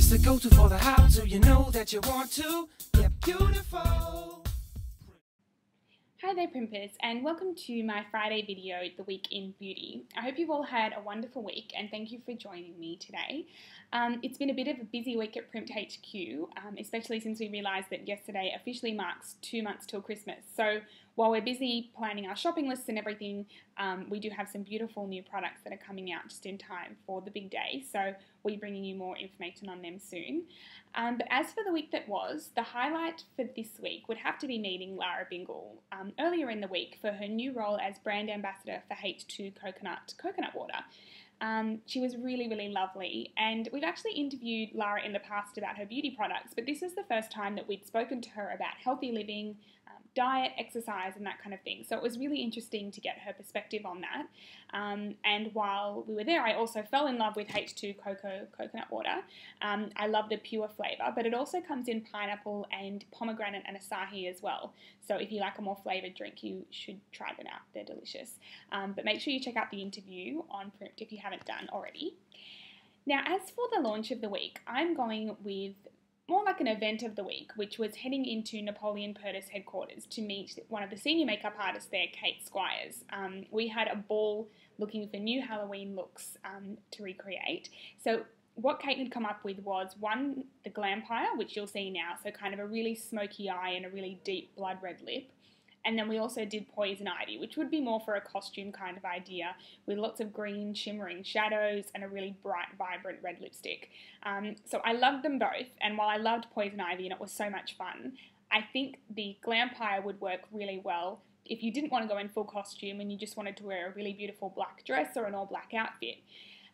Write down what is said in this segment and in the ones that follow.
It's the go-to for the how-to, you know that you want to get beautiful. Hi there Primpers, and welcome to my Friday video, The Week in Beauty. I hope you've all had a wonderful week and thank you for joining me today. It's been a bit of a busy week at Primped HQ, especially since we realised that yesterday officially marks 2 months till Christmas. So while we're busy planning our shopping lists and everything, we do have some beautiful new products that are coming out just in time for the big day. So we'll be bringing you more information on them soon. But as for the week that was, the highlight for this week would have to be meeting Lara Bingle earlier in the week for her new role as brand ambassador for H2 coconut water. She was really, really lovely, and we've actually interviewed Lara in the past about her beauty products, but this is the first time that we'd spoken to her about healthy living, diet, exercise, and that kind of thing. So it was really interesting to get her perspective on that. And while we were there, I also fell in love with H2 coconut water. I love the pure flavour, but it also comes in pineapple and pomegranate and acai as well. So if you like a more flavoured drink, you should try them out. They're delicious. But make sure you check out the interview on Primped if you haven't done already. Now, as for the launch of the week, I'm going with more like an event of the week, which was heading into Napoleon Purtis headquarters to meet one of the senior makeup artists there, Kate Squires. We had a ball looking for new Halloween looks to recreate. So what Kate had come up with was one, the Glampire, which you'll see now, so kind of a really smoky eye and a really deep blood red lip. And then we also did Poison Ivy, which would be more for a costume kind of idea, with lots of green shimmering shadows and a really bright, vibrant red lipstick. So I loved them both, and while I loved Poison Ivy and it was so much fun, I think the Glampire would work really well if you didn't want to go in full costume and you just wanted to wear a really beautiful black dress or an all-black outfit.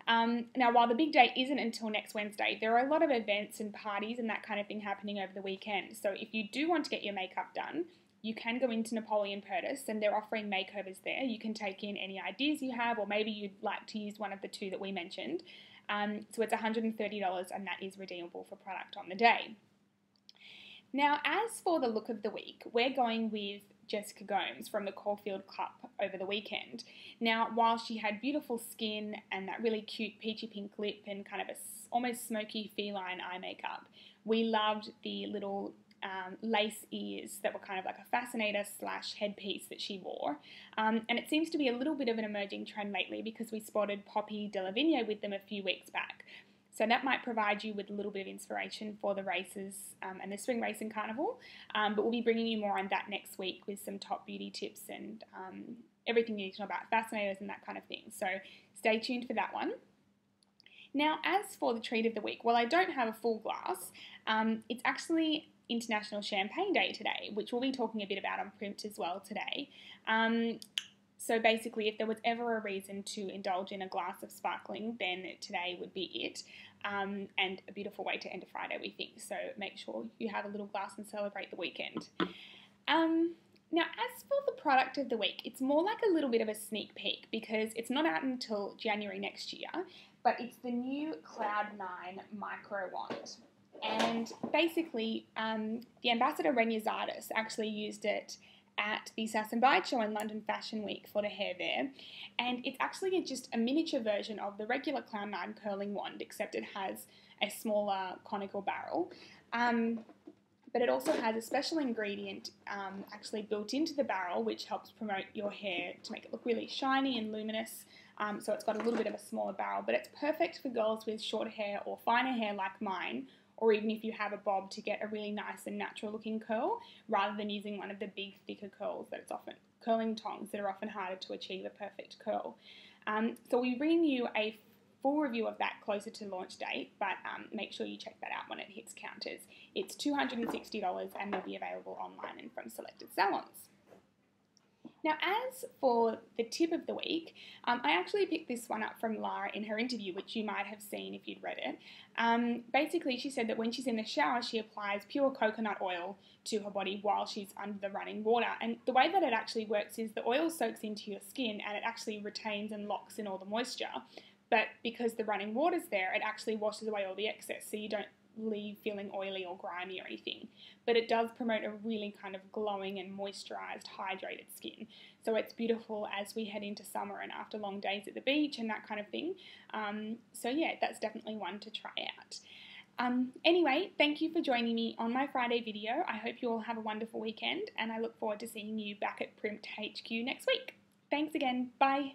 Now, while the big day isn't until next Wednesday, there are a lot of events and parties and that kind of thing happening over the weekend. So if you do want to get your makeup done, you can go into Napoleon Purtis and they're offering makeovers there. You can take in any ideas you have, or maybe you'd like to use one of the two that we mentioned. So it's $130 and that is redeemable for product on the day. Now, as for the look of the week, we're going with Jessica Gomes from the Caulfield Cup over the weekend. Now, while she had beautiful skin and that really cute peachy pink lip and kind of a almost smoky feline eye makeup, we loved the little lace ears that were kind of like a fascinator / headpiece that she wore. And it seems to be a little bit of an emerging trend lately because we spotted Poppy Della Vigna with them a few weeks back. So that might provide you with a little bit of inspiration for the races and the spring racing carnival. But we'll be bringing you more on that next week with some top beauty tips and everything you need to know about fascinators and that kind of thing. So stay tuned for that one. Now, as for the treat of the week, well, I don't have a full glass. It's actually International Champagne Day today, which we'll be talking a bit about on Print as well today. So basically, if there was ever a reason to indulge in a glass of sparkling, then today would be it. And a beautiful way to end a Friday, we think. So make sure you have a little glass and celebrate the weekend. Now, as for the product of the week, it's more like a little bit of a sneak peek because it's not out until January next year, but it's the new Cloud9 Micro Wand. And basically, the ambassador Renia Zardis actually used it at the Sass & Bide show in London Fashion Week for the hair there. And it's actually just a miniature version of the regular Cloud9 curling wand, except it has a smaller conical barrel. But it also has a special ingredient actually built into the barrel, which helps promote your hair to make it look really shiny and luminous. So it's got a little bit of a smaller barrel, but it's perfect for girls with short hair or finer hair like mine, or even if you have a bob to get a really nice and natural looking curl, rather than using one of the big thicker curls that it's often, curling tongs that are often harder to achieve a perfect curl. So we bring you a full review of that closer to launch date, but make sure you check that out when it hits counters. It's $260 and will be available online and from selected salons. Now, as for the tip of the week, I actually picked this one up from Lara in her interview, which you might have seen if you'd read it. Basically, she said that when she's in the shower, she applies pure coconut oil to her body while she's under the running water. And the way that it actually works is the oil soaks into your skin and it actually retains and locks in all the moisture. But because the running water's there, it actually washes away all the excess, so you don't leave feeling oily or grimy or anything. But it does promote a really kind of glowing and moisturised, hydrated skin. So it's beautiful as we head into summer and after long days at the beach and that kind of thing. So yeah, that's definitely one to try out. Anyway, thank you for joining me on my Friday video. I hope you all have a wonderful weekend, and I look forward to seeing you back at Primped HQ next week. Thanks again. Bye.